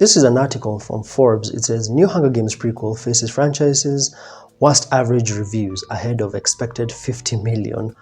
This is an article from Forbes. It says, New Hunger Games prequel faces franchise's worst average reviews ahead of expected 50 million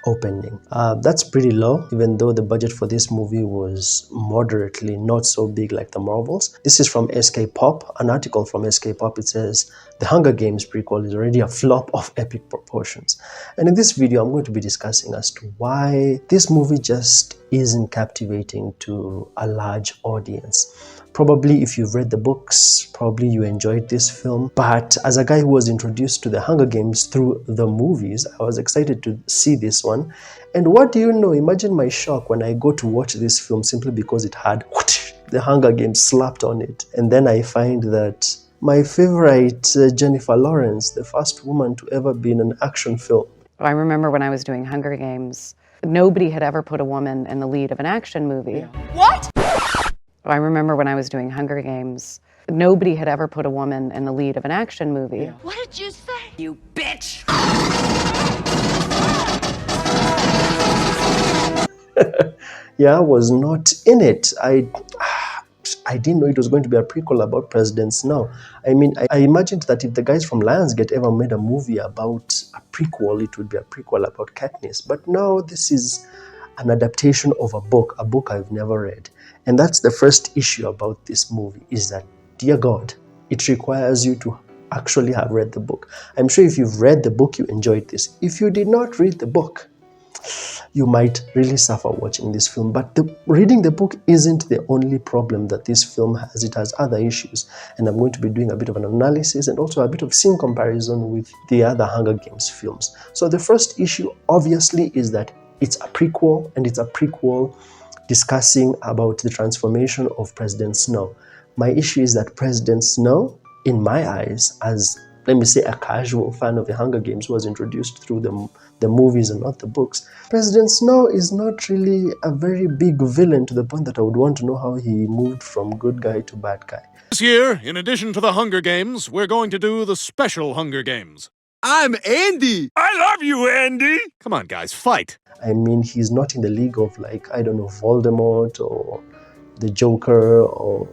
opening. That's pretty low, even though the budget for this movie was moderately not so big like the Marvels. This is from SK Pop, an article from SK Pop. It says, The Hunger Games prequel is already a flop of epic proportions. And in this video, I'm going to be discussing as to why this movie just isn't captivating to a large audience. Probably if you've read the books, probably you enjoyed this film. But as a guy who was introduced to the Hunger Games through the movies, I was excited to see this one. And what do you know? Imagine my shock when I go to watch this film simply because it had the Hunger Games slapped on it. And then I find that my favorite Jennifer Lawrence, the first woman to ever be in an action film. I remember when I was doing Hunger Games, nobody had ever put a woman in the lead of an action movie. What? I remember when I was doing Hunger Games, nobody had ever put a woman in the lead of an action movie. What did you say? You bitch! Yeah, I was not in it. I didn't know it was going to be a prequel about President Snow. I mean, I imagined that if the guys from Lionsgate ever made a movie about a prequel, it would be a prequel about Katniss. But no, this is an adaptation of a book I've never read. And that's the first issue about this movie, is that, dear God, it requires you to actually have read the book. I'm sure if you've read the book, you enjoyed this. If you did not read the book, you might really suffer watching this film. But reading the book isn't the only problem that this film has. It has other issues. And I'm going to be doing a bit of an analysis and also a bit of scene comparison with the other Hunger Games films. So the first issue, obviously, is that it's a prequel, and it's a prequel discussing about the transformation of President Snow. My issue is that President Snow, in my eyes, as, let me say, a casual fan of the Hunger Games who was introduced through the movies and not the books, President Snow is not really a very big villain to the point that I would want to know how he moved from good guy to bad guy. This year, in addition to the Hunger Games, we're going to do the special Hunger Games. I'm Andy! I love you, Andy! Come on, guys, fight! I mean, he's not in the league of, like, I don't know, Voldemort or the Joker or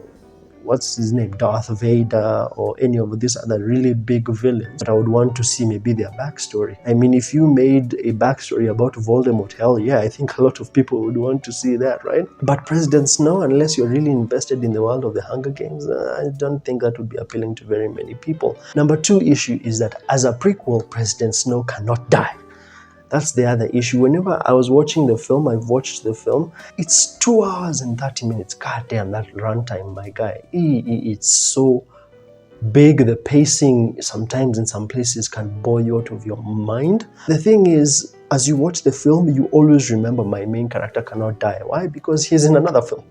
what's his name, Darth Vader, or any of these other really big villains. But I would want to see maybe their backstory. I mean, if you made a backstory about Voldemort, hell yeah, I think a lot of people would want to see that, right? But President Snow, unless you're really invested in the world of the Hunger Games, I don't think that would be appealing to very many people. Number two issue is that as a prequel, President Snow cannot die. That's the other issue. Whenever I was watching the film, I've watched the film, it's 2 hours and 30 minutes. God damn, that runtime, my guy. It's so big. The pacing sometimes in some places can bore you out of your mind. The thing is, as you watch the film, you always remember my main character cannot die. Why? Because he's in another film.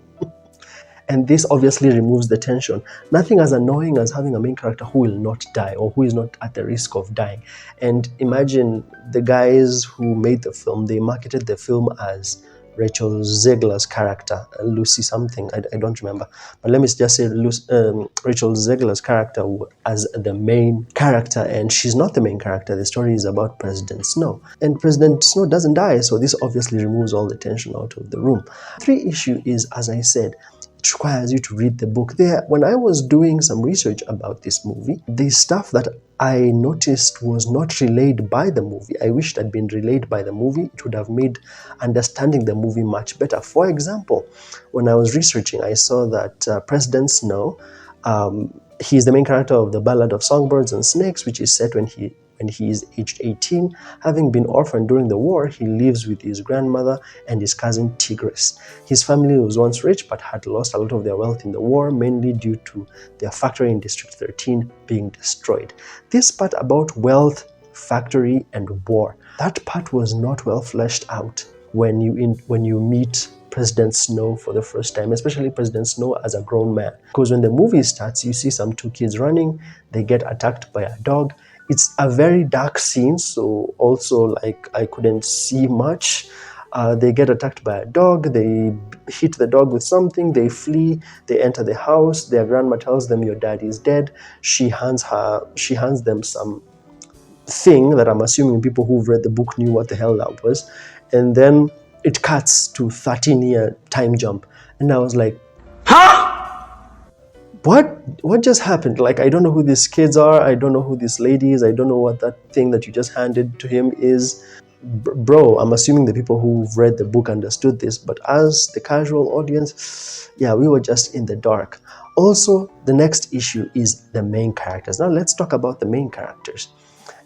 And this obviously removes the tension. Nothing as annoying as having a main character who will not die or who is not at the risk of dying. And imagine the guys who made the film, they marketed the film as Rachel Zegler's character, Lucy something, I don't remember. But let me just say Rachel Zegler's character as the main character, and she's not the main character. The story is about President Snow. And President Snow doesn't die, so this obviously removes all the tension out of the room. Three issue is, as I said, it requires you to read the book. When I was doing some research about this movie, the stuff that I noticed was not relayed by the movie. I wish it had been relayed by the movie. It would have made understanding the movie much better. For example, when I was researching, I saw that President Snow, he's the main character of the Ballad of Songbirds and Snakes, which is set when he is aged 18. Having been orphaned during the war, he lives with his grandmother and his cousin Tigress. His family was once rich but had lost a lot of their wealth in the war, mainly due to their factory in District 13 being destroyed. This part about wealth, factory, and war, that part was not well fleshed out when you meet President Snow for the first time, especially President Snow as a grown man. Because when the movie starts, you see some two kids running, they get attacked by a dog. It's a very dark scene, so also like I couldn't see much. They get attacked by a dog, they hit the dog with something, they flee, they enter the house, their grandma tells them your dad is dead. She hands them some thing that I'm assuming people who've read the book knew what the hell that was. And then it cuts to 13-year time jump. And I was like, huh? what just happened? Like, I don't know who these kids are. I don't know who this lady is. I don't know what that thing that you just handed to him is. Bro, I'm assuming the people who've read the book understood this, but as the casual audience, yeah, we were just in the dark. Also, the next issue is the main characters. Now let's talk about the main characters.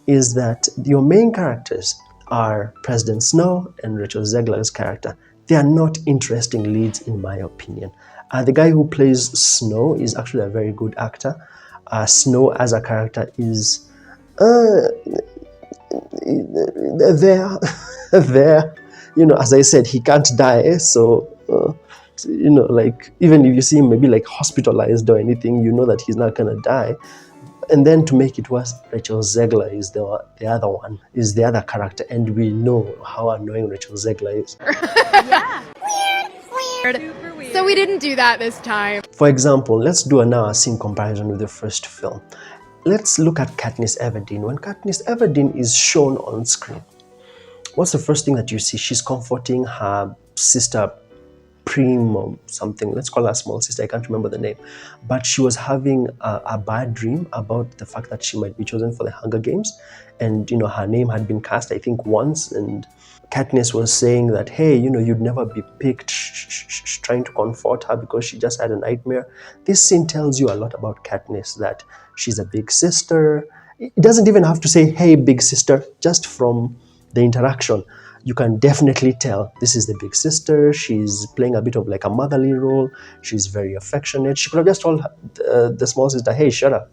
Is that your main characters are President Snow and Rachel Zegler's character. They are not interesting leads in my opinion. The guy who plays Snow is actually a very good actor. Snow as a character is there. There, as I said, he can't die, so like, even if you see him maybe like hospitalized or anything, you know that he's not gonna die. And then to make it worse, Rachel Zegler is the other one, is the other character, and we know how annoying Rachel Zegler is. Weird. So we didn't do that this time. For example, let's do a scene comparison with the first film. Let's look at Katniss Everdeen. When Katniss Everdeen is shown on screen, what's the first thing that you see? She's comforting her sister Prim or something. Let's call her small sister. I can't remember the name. But she was having a bad dream about the fact that she might be chosen for the Hunger Games. And, her name had been cast, I think, once. And Katniss was saying that, hey, you'd never be picked, trying to comfort her because she just had a nightmare. This scene tells you a lot about Katniss, that she's a big sister. It doesn't even have to say, hey, big sister, just from the interaction. You can definitely tell this is the big sister. She's playing a bit of like a motherly role. She's very affectionate. She could have just told the small sister, hey, shut up.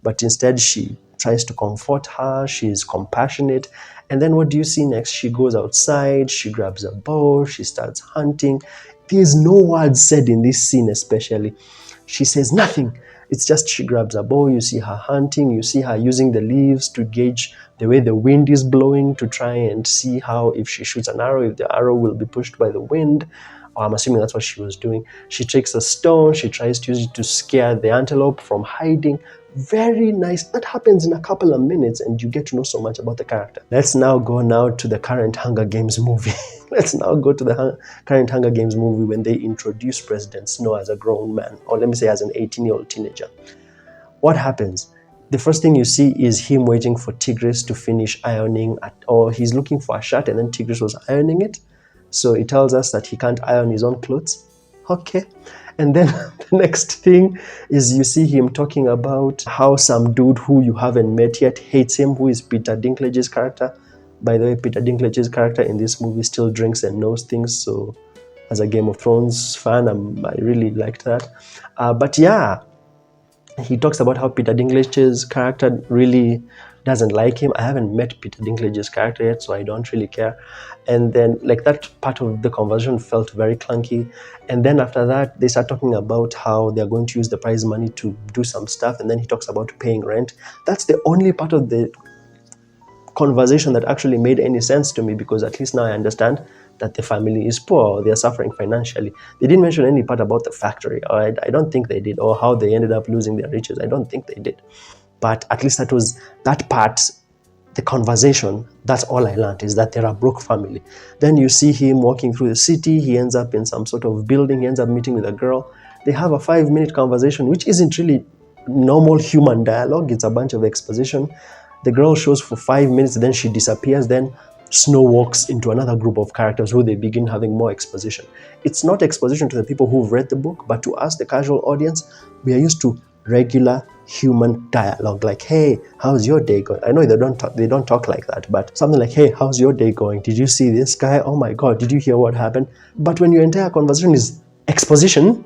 But instead, she tries to comfort her. She's compassionate. And then what do you see next? She goes outside. She grabs a bow. She starts hunting. There's no words said in this scene especially. She says nothing. It's just she grabs a bow, you see her hunting, you see her using the leaves to gauge the way the wind is blowing to try and see how, if she shoots an arrow, if the arrow will be pushed by the wind. Or I'm assuming that's what she was doing. She takes a stone, she tries to use it to scare the antelope from hiding. Very nice. That happens in a couple of minutes and you get to know so much about the character. Let's now go to the current Hunger Games movie. Let's now go to the current Hunger Games movie when they introduce President Snow as a grown man, or let me say as an 18-year-old teenager. What happens? The first thing you see is him waiting for Tigris to finish ironing, or he's looking for a shirt and then Tigris was ironing it. So it tells us that he can't iron his own clothes. Okay. And then the next thing is you see him talking about how some dude who you haven't met yet hates him, who is Peter Dinklage's character. By the way, Peter Dinklage's character in this movie still drinks and knows things. So as a Game of Thrones fan, I really liked that. But yeah, he talks about how Peter Dinklage's character really doesn't like him. I haven't met Peter Dinklage's character yet, so I don't really care. And then like that part of the conversation felt very clunky. And then after that, they start talking about how they're going to use the prize money to do some stuff. And then he talks about paying rent. That's the only part of the conversation that actually made any sense to me, because at least now I understand that the family is poor or they're suffering financially. They didn't mention any part about the factory, or I don't think they did, or how they ended up losing their riches. I don't think they did. But at least that part, the conversation, that's all I learned, is that they're a broke family. Then you see him walking through the city. He ends up in some sort of building. He ends up meeting with a girl. They have a 5-minute conversation, which isn't really normal human dialogue. It's a bunch of exposition. The girl shows for 5 minutes, then she disappears. Then Snow walks into another group of characters who they begin having more exposition. It's not exposition to the people who've read the book, but to us, the casual audience, we are used to regular human dialogue, like, hey, how's your day going? I know they don't talk like that, but something like, hey, how's your day going? Did you see this guy? Oh my god, did you hear what happened? But when your entire conversation is exposition,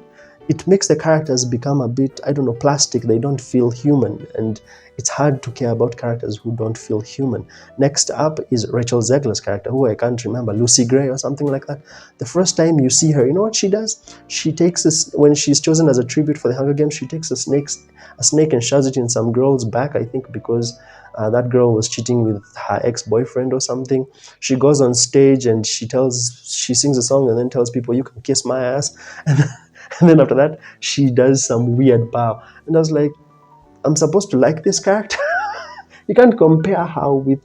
it makes the characters become a bit, plastic. They don't feel human, and it's hard to care about characters who don't feel human. Next up is Rachel Zegler's character, who I can't remember, Lucy Gray or something like that. The first time you see her, you know what she does? She takes when she's chosen as a tribute for the Hunger Games, she takes a snake and shoves it in some girl's back, I think because that girl was cheating with her ex-boyfriend or something. She goes on stage and she sings a song and then tells people, you can kiss my ass. And then after that, she does some weird bow. And I was like, I'm supposed to like this character? You can't compare her with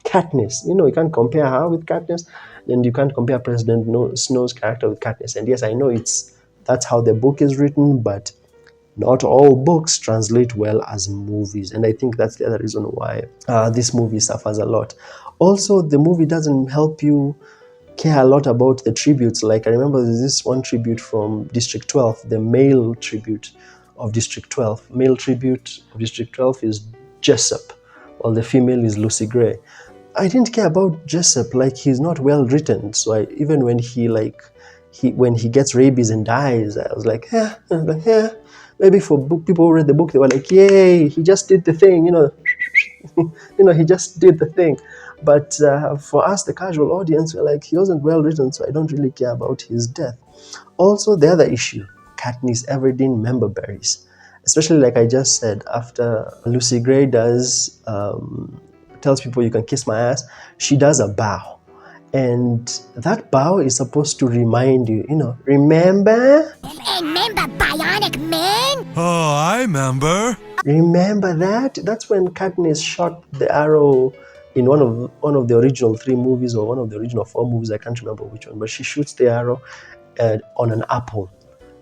Katniss. You can't compare her with Katniss. And you can't compare President Snow's character with Katniss. And yes, I know that's how the book is written, but Not all books translate well as movies, and I think that's the other reason why this movie suffers a lot. Also, the movie doesn't help you care a lot about the tributes. Like, I remember there's this one tribute from District 12, the male tribute of District 12. Male tribute of District 12 is Jessup, while the female is Lucy Gray. I didn't care about Jessup. Like, he's not well written. So even when when he gets rabies and dies, I was like, yeah. Maybe for people who read the book, they were like, yay, he just did the thing, he just did the thing. But for us, the casual audience, we're like, he wasn't well written, so I don't really care about his death. Also, the other issue, Katniss Everdeen member berries. Especially, like I just said, after Lucy Gray tells people you can kiss my ass, she does a bow. And that bow is supposed to remind you, remember? Remember Bionic Man? Oh, I remember. Remember that? That's when Katniss shot the arrow in one of the original 3 movies, or one of the original 4 movies. I can't remember which one, but she shoots the arrow on an apple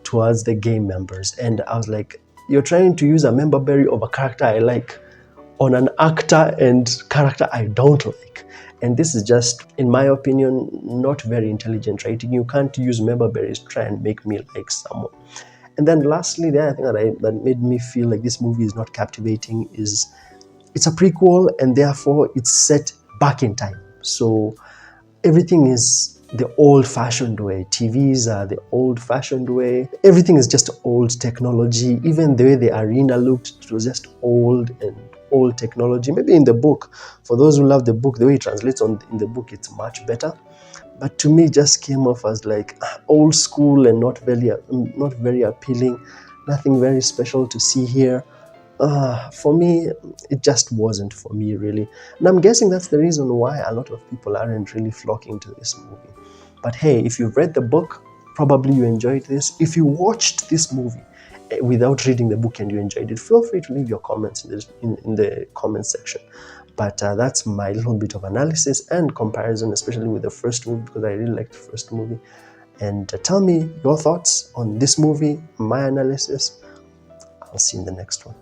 towards the game members. And I was like, you're trying to use a member berry of a character I like on an actor and character I don't like. And this is just, in my opinion, not very intelligent writing. You can't use member berries to try and make me like someone. And then lastly, the other thing that made me feel like this movie is not captivating is it's a prequel, and therefore it's set back in time. So everything is the old-fashioned way. TVs are the old-fashioned way. Everything is just old technology. Even the way the arena looked, it was just old technology. Maybe in the book, for those who love the book, the way it translates in the book, it's much better. But to me, it just came off as like old school and not very appealing. Nothing very special to see here. For me, it just wasn't for me, really. And I'm guessing that's the reason why a lot of people aren't really flocking to this movie. But hey, if you've read the book, probably you enjoyed this. If you watched this movie without reading the book and you enjoyed it, feel free to leave your comments in the comment section. But that's my little bit of analysis and comparison, especially with the first movie, because I really liked the first movie. And tell me your thoughts on this movie, my analysis. I'll see you in the next one.